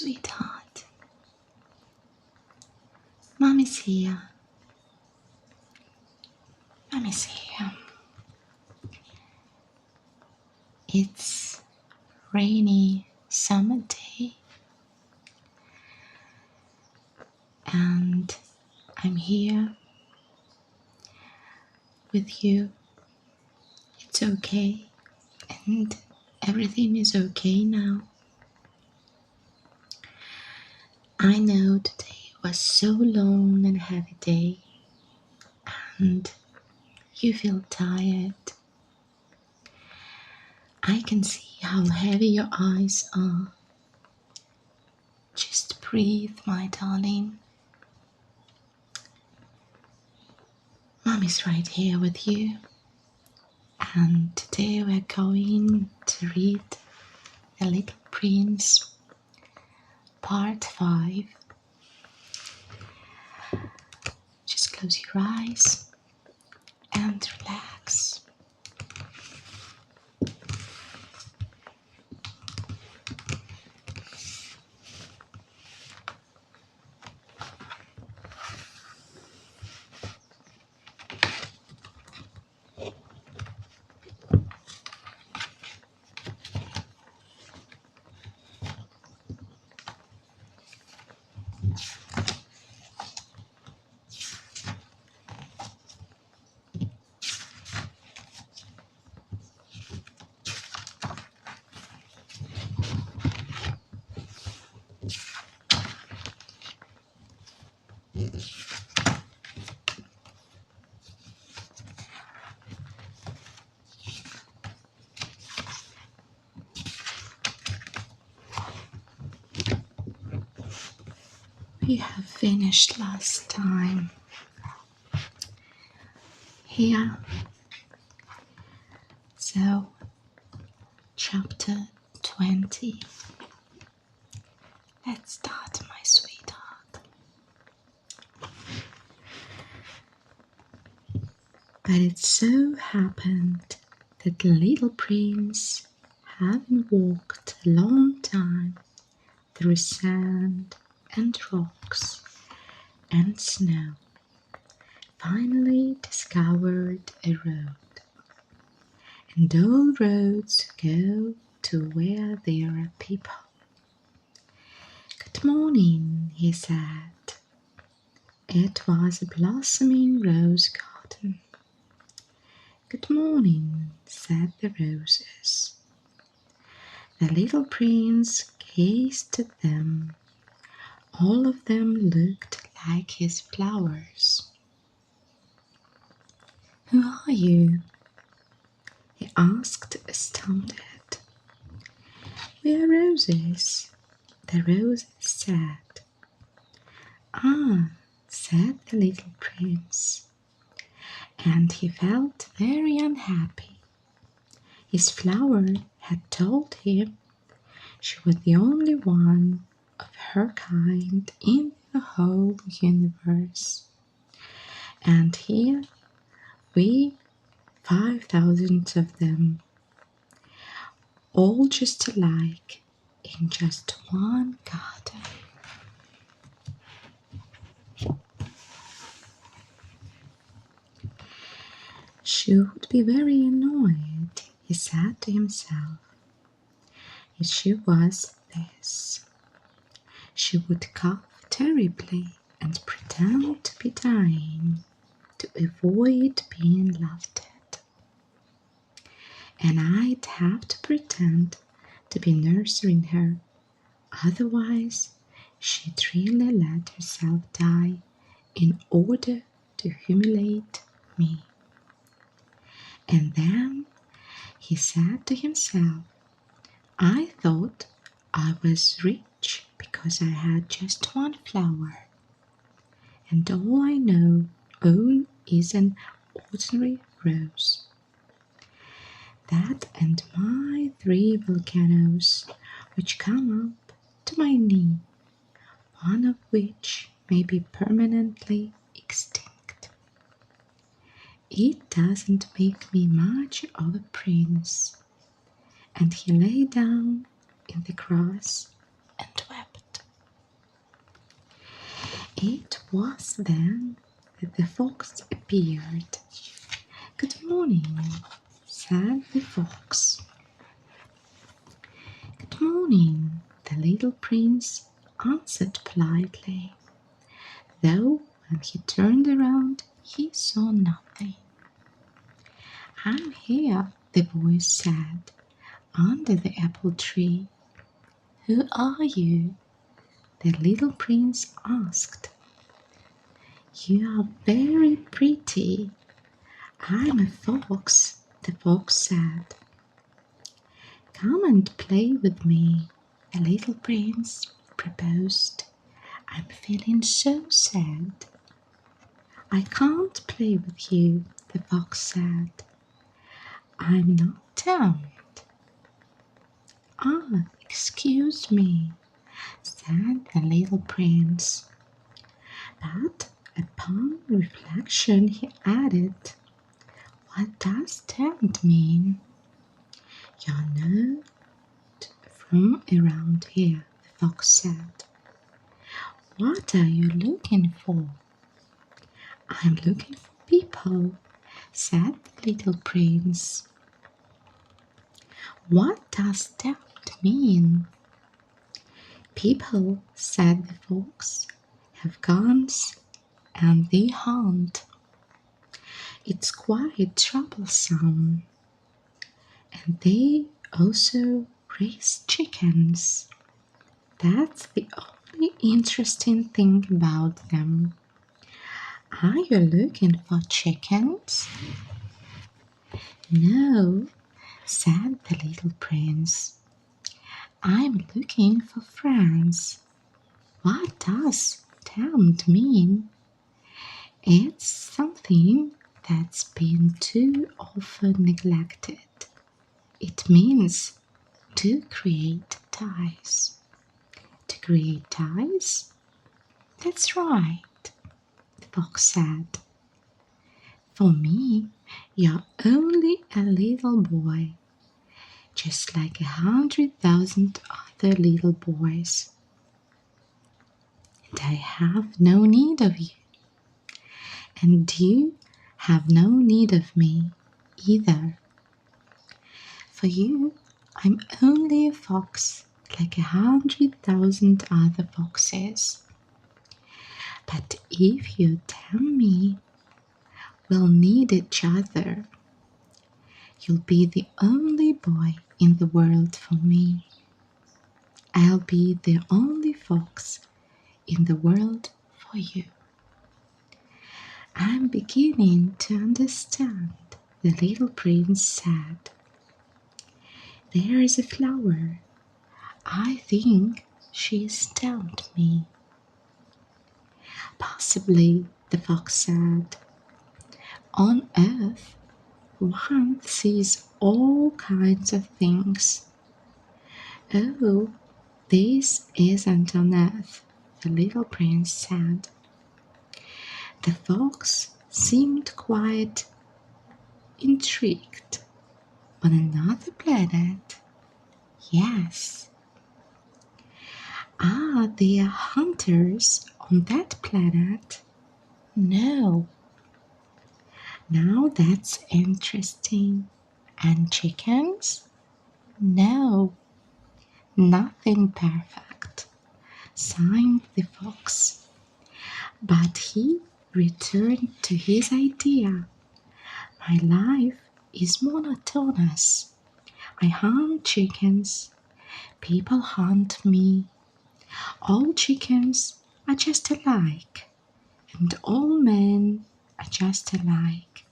sweetheart. Mommy's here. Mommy's here. It's rainy summer day, and I'm here with you. It's okay, and everything is okay now. I know today was so long and heavy day, and you feel tired. I can see how heavy your eyes are. Just breathe, my darling. Mommy's right here with you, and today we're going to read The Little Prince, Part 5. Just close your eyes and relax. We have finished last time. Here. So, chapter 20. Let's start, my sweetheart. But it so happened that the little prince, having walked a long time through sand and rocks and snow, finally discovered a road. And all roads go to where there are people. "Good morning," he said. It was a blossoming rose garden. "Good morning," said the roses. The little prince gazed at them. All of them looked like his flowers. "Who are you?" he asked, astounded. "We are roses," the roses said. "Ah," said the little prince, and he felt very unhappy. His flower had told him she was the only one of her kind in the whole universe. And here we 5,000 of them, all just alike in just one garden. She would be very annoyed, he said to himself, if she was this. She would cough terribly and pretend to be dying to avoid being laughed at. And I'd have to pretend to be nursing her, otherwise she'd really let herself die in order to humiliate me. And then he said to himself, I thought I was rich because I had just one flower, and all I own is an ordinary rose. That and my 3 volcanoes, which come up to my knee, one of which may be permanently extinct. It doesn't make me much of a prince." And he lay down in the grass and wept. It was then that the fox appeared. "Good morning," said the fox. "Good morning," the little prince answered politely, though when he turned around he saw nothing. "I'm here," the voice said, "under the apple tree." "Who are you?" the little prince asked. "You are very pretty." "I'm a fox," the fox said. "Come and play with me," the little prince proposed. "I'm feeling so sad." "I can't play with you," the fox said. "I'm not tamed." "Ah, excuse me," said the little prince. But upon reflection he added, "What does tamed mean?" "You're not from around here," the fox said. "What are you looking for?" "I'm looking for people," said the little prince. "What does that mean?" "People," said the fox, "have guns and they hunt. It's quite troublesome. And they also raise chickens. That's the only interesting thing about them." "Are you looking for chickens?" "No," said the little prince. "I'm looking for friends." "What does tamed mean?" "It's something that's been too often neglected. It means to create ties." "To create ties?" "That's right," the fox said. "For me, you're only a little boy, just like 100,000 other little boys. And I have no need of you. And you have no need of me either. For you, I'm only a fox like 100,000 other foxes. But if you tame me, we'll need each other. You'll be the only boy in the world for me. I'll be the only fox in the world for you." "I'm beginning to understand," the little prince said. "There is a flower. I think she's tamed me." "Possibly," the fox said. "On Earth, one sees all kinds of things." "Oh, this isn't on Earth," the little prince said. The fox seemed quite intrigued. "On another planet?" "Yes." "Are there hunters on that planet?" "No." "Now that's interesting. And chickens?" "No." "Nothing perfect," sighed the fox. But he returned to his idea. "My life is monotonous. I hunt chickens. People hunt me. All chickens are just alike, and all men are just alike.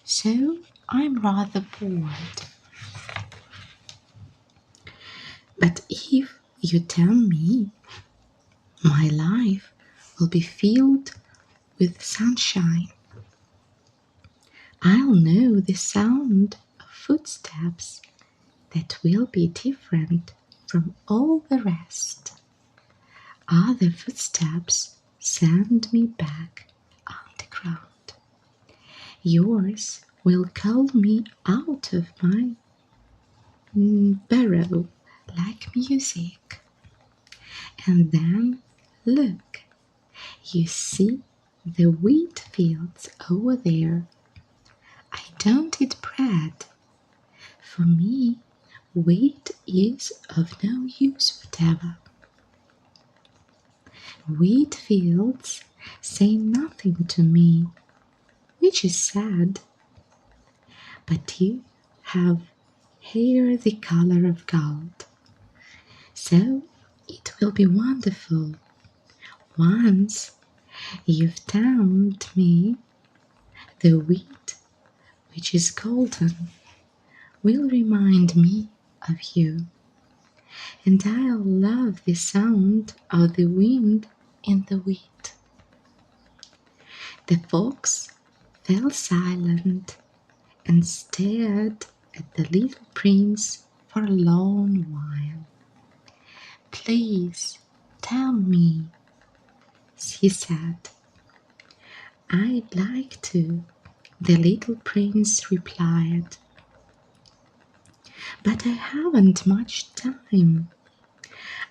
So I'm rather bored. But if you tell me, my life will be filled with sunshine. I'll know the sound of footsteps that will be different from all the rest. Other footsteps send me back on the ground. Yours will call me out of my burrow like music. And then, look, You see the wheat fields over there. I don't eat bread. For me, wheat is of no use whatever. Wheat fields say nothing to me, which is sad. But you have hair the color of gold, so it will be wonderful. Once you've tanned me, the wheat, which is golden, will remind me of you, and I'll love the sound of the wind in the wheat. The fox fell silent and stared at the little prince for a long while. Please tell me, he said. I'd like to, the little prince replied, but I haven't much time.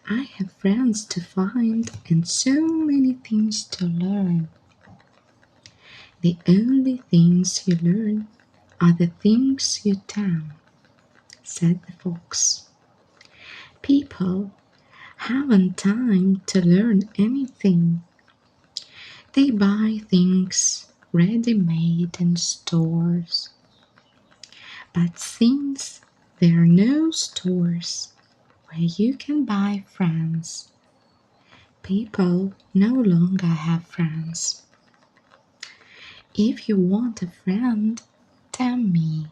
I have friends to find and so many things to learn. The only things you learn are the things you tell, said the fox. People haven't time to learn anything. They buy things ready-made in stores. But since there are no stores where you can buy friends, people no longer have friends. If you want a friend, tell me.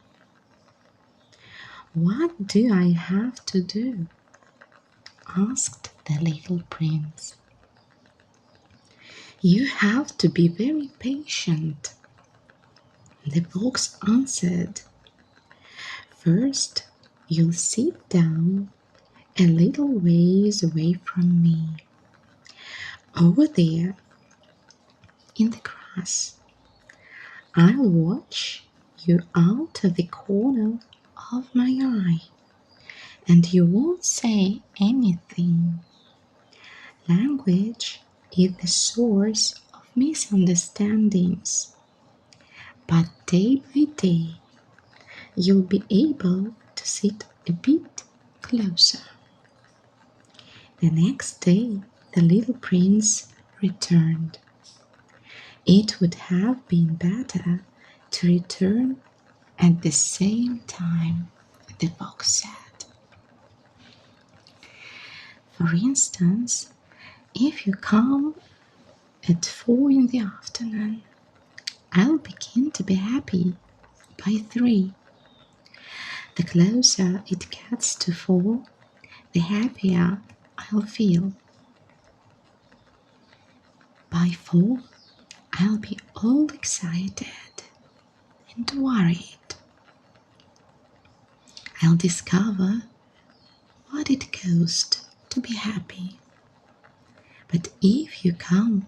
What do I have to do? Asked the little prince. You have to be very patient, the fox answered. First, you'll sit down a little ways away from me, over there in the grass. I'll watch you out of the corner of my eye, and you won't say anything. Language is the source of misunderstandings, but day by day you'll be able to sit a bit closer. The next day the little prince returned. It would have been better to return at the same time, the fox said. For instance, if you come at 4 in the afternoon, I'll begin to be happy by 3. The closer it gets to 4, the happier I'll feel. By 4, I'll be all excited and worried. I'll discover what it costs to be happy. But if you come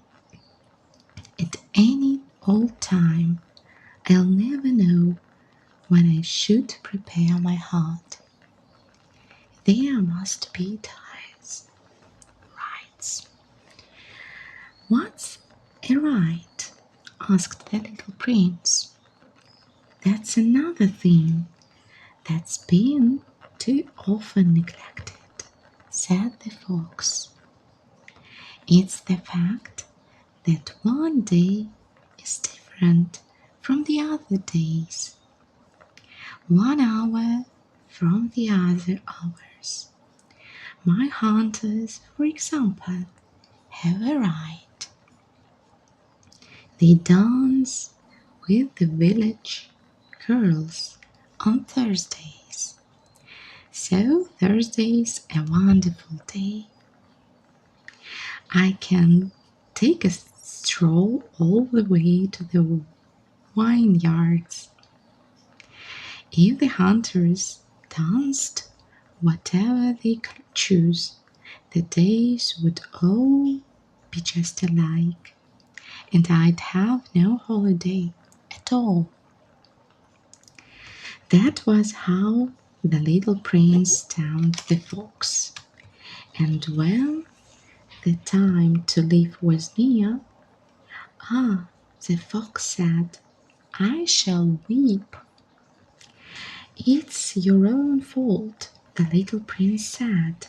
at any old time, I'll never know when I should prepare my heart. There must be times, rights. What's a right? Asked the little prince. That's another thing that's been too often neglected, said the fox. It's the fact that one day is different from the other days. 1 hour from the other hours. My hunters, for example, have a right. They dance with the village girls on Thursdays. So Thursday's a wonderful day. I can take a stroll all the way to the vineyards. If the hunters danced whatever they could choose, the days would all be just alike, and I'd have no holiday at all. That was how the little prince tamed the fox, and when the time to leave was near, Ah, the fox said, I shall weep. It's your own fault, the little prince said.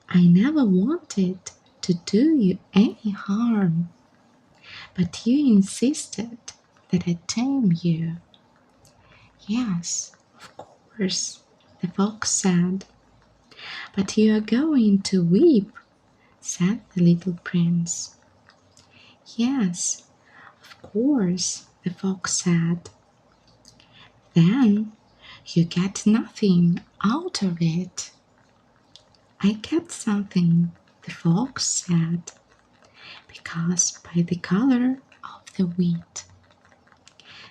I never wanted to do you any harm, but you insisted that I tame you. Yes, of course, the fox said. But you are going to weep, said the little prince. Yes, of course, the fox said. Then you get nothing out of it. I get something, the fox said, because by the color of the wheat.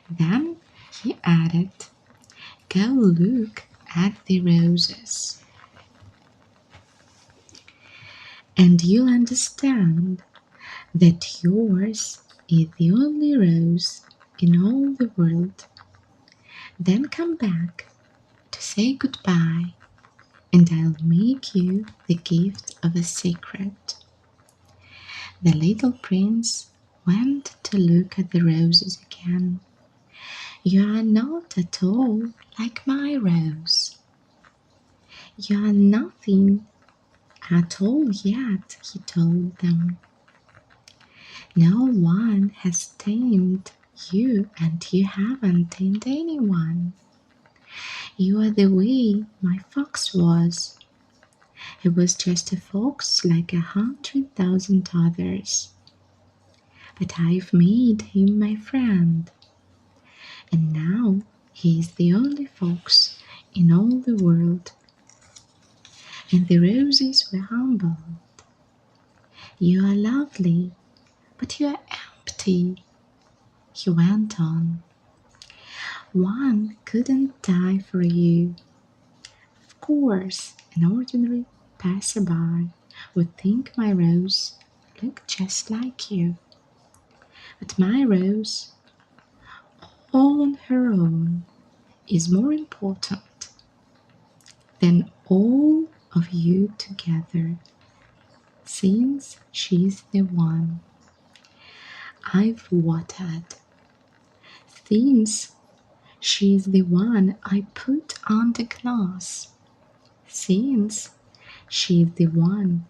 Then he added, go look at the roses, and you'll understand that yours is the only rose in all the world. Then come back to say goodbye, and I'll make you the gift of a secret. The little prince went to look at the roses again. You are not at all like my rose. You are nothing at all yet, he told them. No one has tamed you, and you haven't tamed anyone. You are the way my fox was. He was just a fox like 100,000 others. But I've made him my friend, and now he is the only fox in all the world. And the roses were humble. You are lovely, but you are empty, he went on. One couldn't die for you. Of course, an ordinary passerby would think my rose looked just like you. But my rose, all on her own, is more important than all of you together, since she's the one I've watered, since she's the one I put on the glass, since she's the one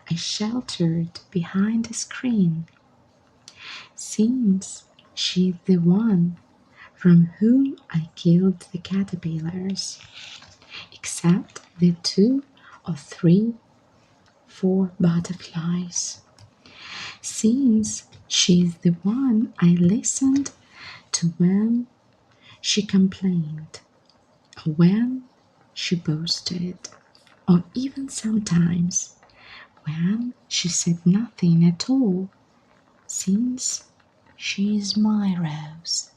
I sheltered behind a screen, since she's the one from whom I killed the caterpillars, except the 2 or 3, 4 butterflies, since she's the one I listened to when she complained, or when she boasted, or even sometimes when she said nothing at all, since she is my rose.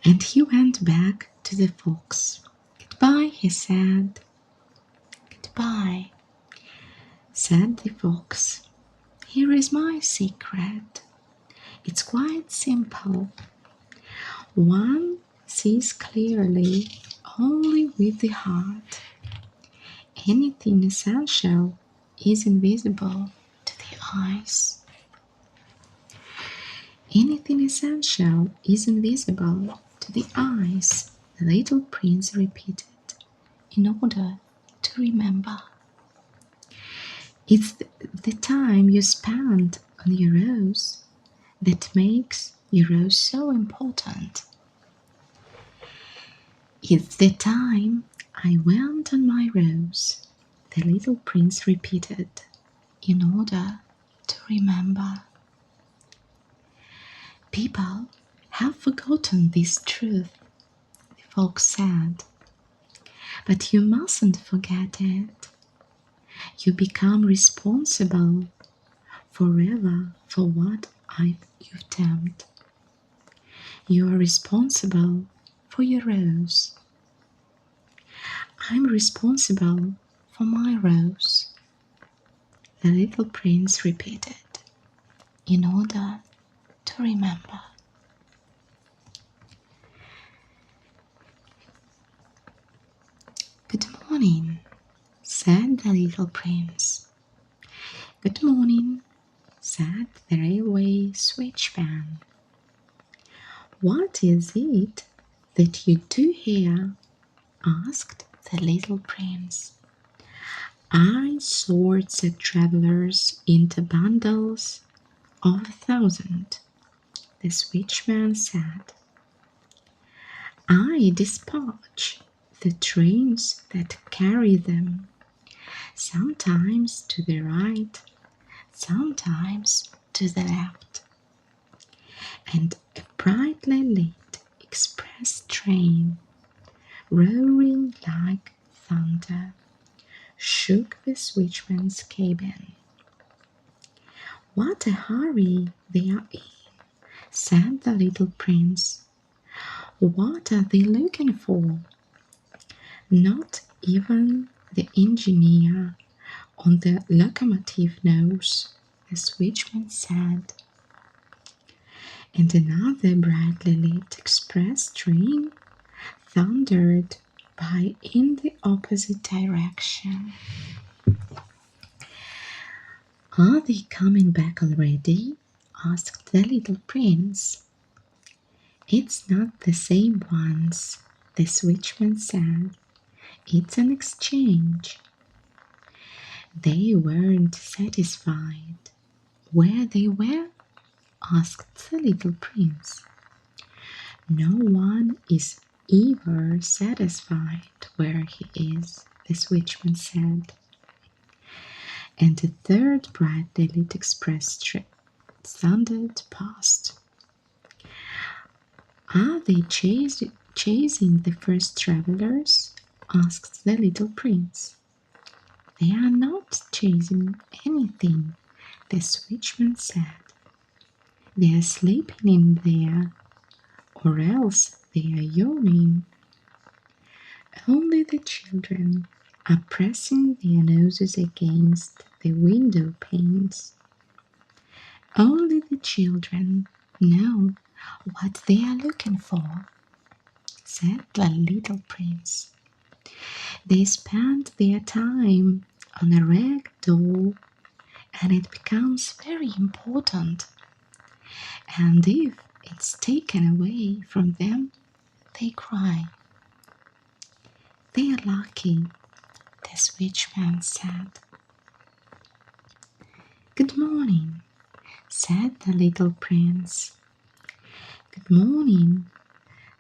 And he went back to the fox. Goodbye, he said. Goodbye, said the fox. Here is my secret. It's quite simple. One sees clearly only with the heart. Anything essential is invisible to the eyes. Anything essential is invisible to the eyes, the little prince repeated, in order to remember. It's the time you spend on your rose that makes your rose so important. It's the time I went on my rose, the little prince repeated, in order to remember. People have forgotten this truth, the fox said, but you mustn't forget it. You become responsible forever for what you've tamed. You are responsible for your rose. I'm responsible for my rose, the little prince repeated, in order to remember. Good morning, said the little prince. Good morning, said the railway switchman. "What is it that you do here?" asked the little prince. "I sort the travellers into bundles of 1,000," the switchman said. "I dispatch the trains that carry them, sometimes to the right, sometimes to the left." And a brightly lit express train, roaring like thunder, shook the switchman's cabin. "What a hurry they are in," said the little prince. "What are they looking for?" "Not even the engineer on the locomotive knows," the switchman said. And another brightly lit express train thundered by in the opposite direction. "Are they coming back already?" asked the little prince. "It's not the same ones," the switchman said. "It's an exchange." They weren't satisfied. "Where they were?" asked the little prince. "No one is ever satisfied where he is," the switchman said. And the third brightly lit express train thundered past. "Are they chasing the first travellers?" asked the little prince. "They are not chasing anything," the switchman said. "They are sleeping in there, or else they are yawning. Only the children are pressing their noses against the window panes. Only the children know what they are looking for," said the little prince. "They spend their time on a rag doll, and it becomes very important. And if it's taken away from them, they cry." "They are lucky," the switchman said. "Good morning," said the little prince. "Good morning,"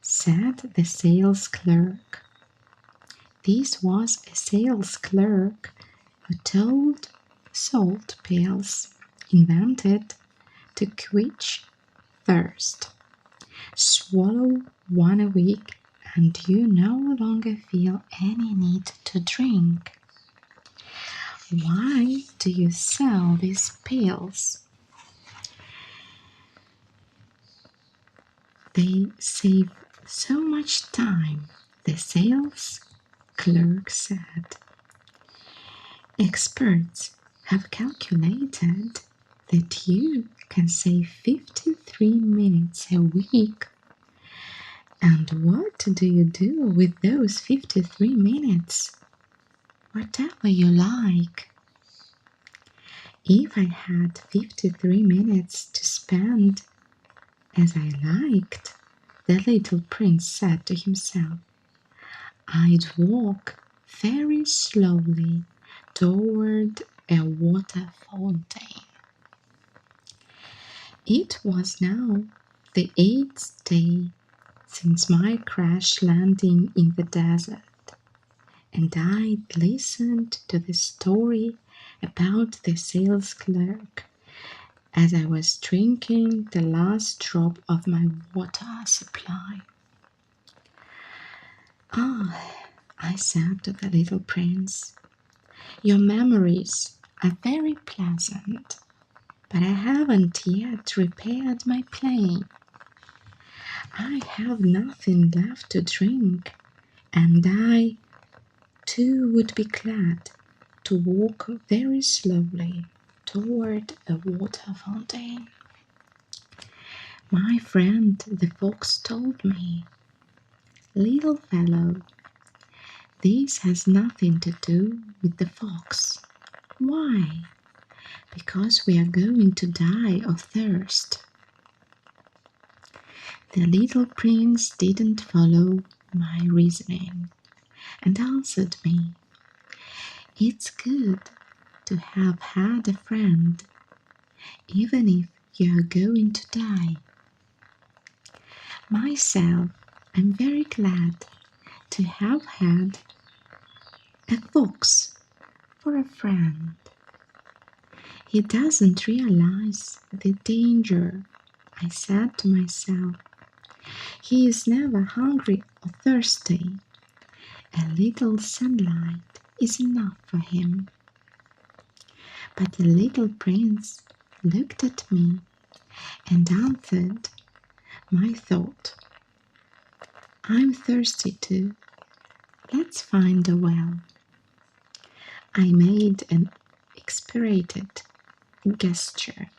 said the sales clerk. This was a sales clerk who told salt pills invented to quench thirst. Swallow one a week and you no longer feel any need to drink. "Why do you sell these pills?" "They save so much time," the sales clerk said. "Experts have calculated that you can save 53 minutes a week. And what do you do with those 53 minutes? Whatever you like." "If I had 53 minutes to spend as I liked," the little prince said to himself, "I'd walk very slowly toward a water fountain." It was now the 8th day since my crash landing in the desert, and I'd listened to the story about the sales clerk as I was drinking the last drop of my water supply. "Ah," I said to the little prince, "your memories are very pleasant, but I haven't yet repaired my plane. I have nothing left to drink, and I, too, would be glad to walk very slowly toward a water fountain." My friend the fox told me, "Little fellow, this has nothing to do with the fox." "Why?" because we are going to die of thirst. The little prince didn't follow my reasoning and answered me, "It's good to have had a friend, even if you are going to die. Myself, I'm very glad to have had a fox for a friend. He doesn't realize the danger," I said to myself. "He is never hungry or thirsty. A little sunlight is enough for him." But the little prince looked at me and answered my thought. "I'm thirsty too. Let's find a well." I made an exaggerated gesture.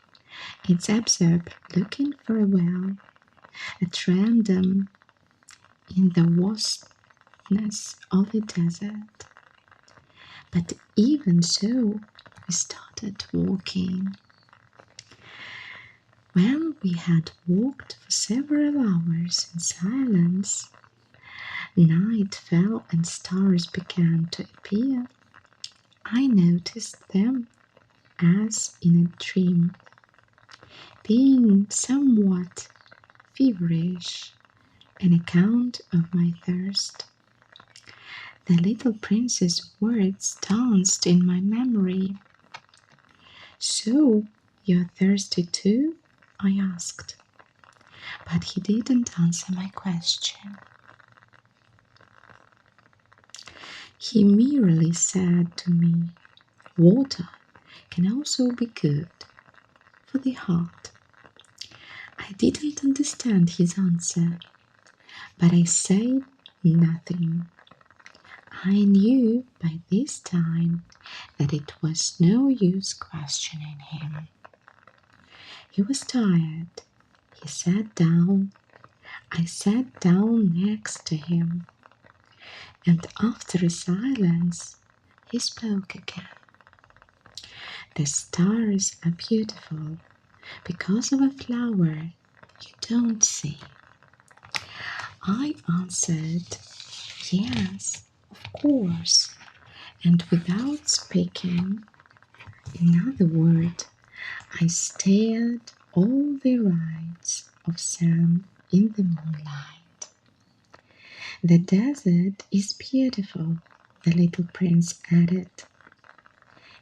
It's absurd looking for a well at random in the vastness of a desert. But even so, we started walking. When we had walked for several hours in silence, night fell and stars began to appear. I noticed them as in a dream, being somewhat feverish on account of my thirst. The little prince's words danced in my memory. "So, you're thirsty too?" I asked. But he didn't answer my question. He merely said to me, "Water can also be good for the heart." I didn't understand his answer, but I said nothing. I knew by this time that it was no use questioning him. He was tired. He sat down. I sat down next to him, and after a silence, he spoke again. "The stars are beautiful because of a flower you don't see." I answered, "Yes, of course," and without speaking another word, I stared all the rides of sun in the moonlight. "The desert is beautiful," the little prince added.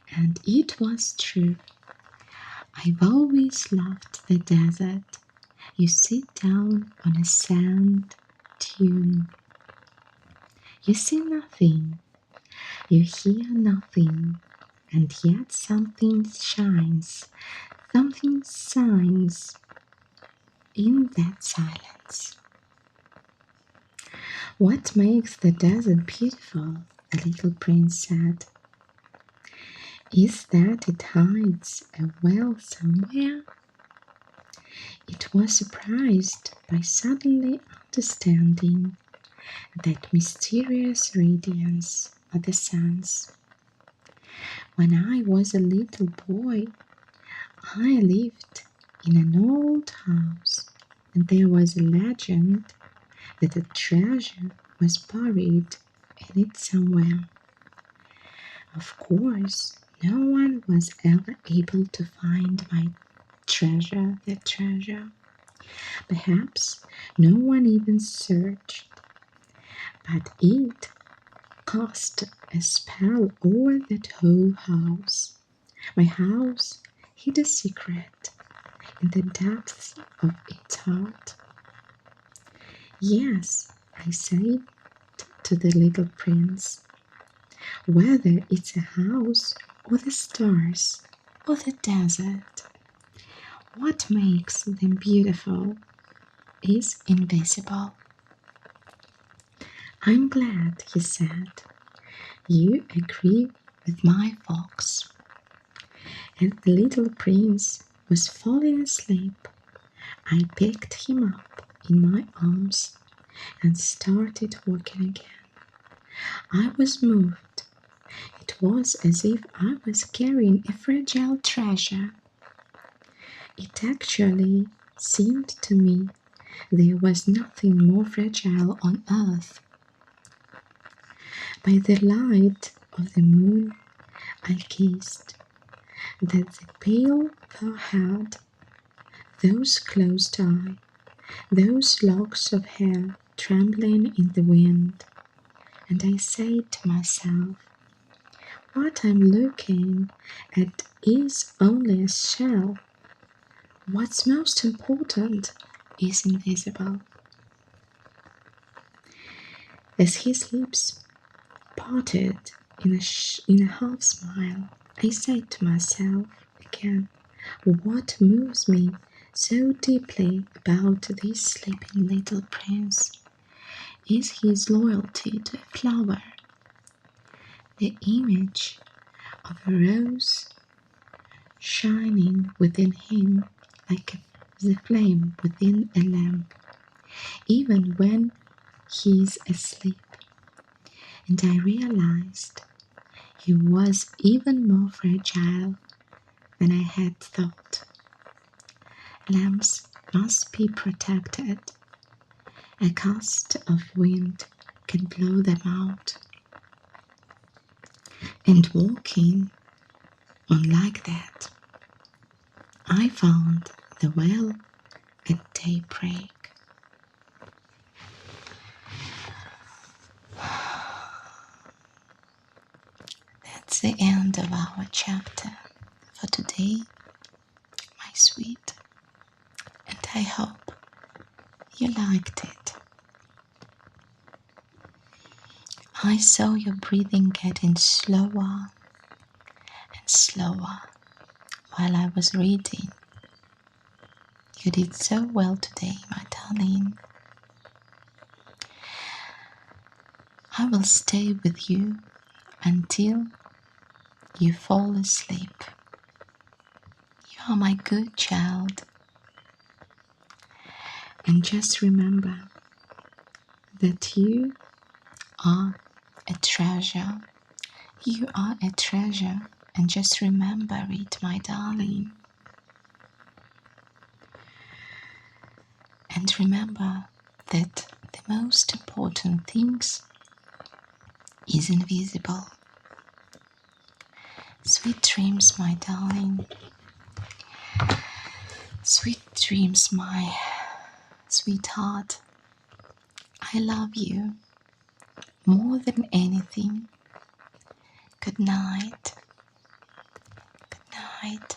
And it was true. I've always loved the desert. You sit down on a sand dune. You see nothing, you hear nothing, and yet something shines, something shines in that silence. "What makes the desert beautiful," the little prince said, "is that it hides a well somewhere." It was surprised by suddenly understanding that mysterious radiance of the suns. When I was a little boy, I lived in an old house, and there was a legend that a treasure was buried in it somewhere. Of course, no one was ever able to find my treasure, the treasure. Perhaps no one even searched, but it cast a spell over that whole house. My house hid a secret in the depths of its heart. "Yes," I said to the little prince, "whether it's a house or the stars or the desert, what makes them beautiful is invisible." "I'm glad," he said, "you agree with my fox." As the little prince was falling asleep, I picked him up in my arms and started walking again. I was moved. It was as if I was carrying a fragile treasure. It actually seemed to me there was nothing more fragile on earth. By the light of the moon, I guessed that the pale forehead, those closed eyes, those locks of hair trembling in the wind, and I said to myself, what I'm looking at is only a shell. What's most important is invisible. As his lips parted in a half smile, I said to myself again, what moves me so deeply about this sleeping little prince is his loyalty to a flower, the image of a rose shining within him like the flame within a lamp, even when he is asleep. And I realized he was even more fragile than I had thought. Lamps must be protected. A gust of wind can blow them out. And walking on like that, I found the well at daybreak. That's the end of our chapter for today, my sweet, and I hope you liked it. I saw your breathing getting slower and slower while I was reading. You did so well today, my darling. I will stay with you until you fall asleep. You are my good child. And just remember that you are a treasure. You are a treasure, and just remember it, my darling. And remember that the most important things is invisible. Sweet dreams, my darling. Sweet dreams, my sweetheart. I love you more than anything. Good night. Good night.